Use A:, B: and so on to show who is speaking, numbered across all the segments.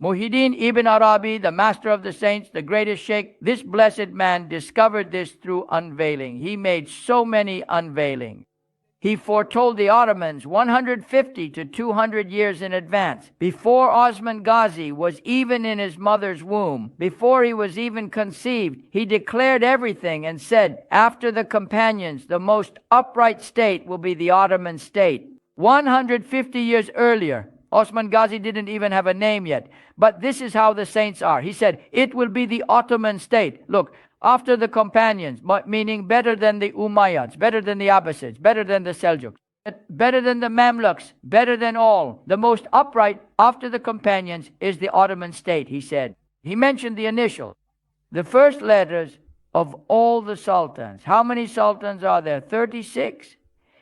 A: Muhyiddin ibn Arabi, the master of the saints, the greatest sheikh, this blessed man discovered this through unveiling. He made so many unveilings. He foretold the Ottomans 150 to 200 years in advance. Before Osman Ghazi was even in his mother's womb, before he was even conceived, he declared everything and said, after the companions, the most upright state will be the Ottoman state. 150 years earlier, Osman Ghazi didn't even have a name yet. But this is how the saints are. He said, it will be the Ottoman state. Look, after the companions, meaning better than the Umayyads, better than the Abbasids, better than the Seljuks, better than the Mamluks, better than all. The most upright after the companions is the Ottoman state, he said. He mentioned the initials, the first letters of all the sultans. How many sultans are there? 36.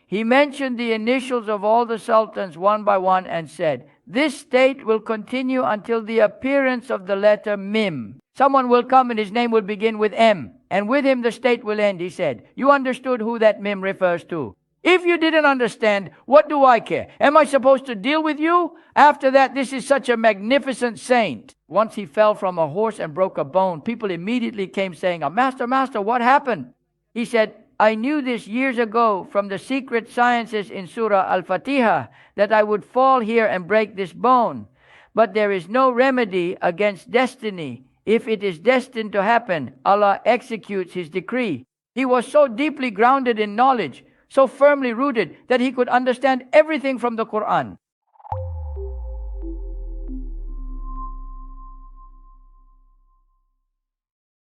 A: He mentioned the initials of all the sultans one by one and said, this state will continue until the appearance of the letter Mim. Someone will come and his name will begin with M, and with him the state will end, he said. You understood who that Mim refers to. If you didn't understand, what do I care? Am I supposed to deal with you? After that, this is such a magnificent saint. Once he fell from a horse and broke a bone. People immediately came saying, Master, Master, what happened? He said, I knew this years ago from the secret sciences in Surah Al-Fatiha that I would fall here and break this bone. But there is no remedy against destiny. If it is destined to happen, Allah executes His decree. He was so deeply grounded in knowledge, so firmly rooted, that he could understand everything from the Quran.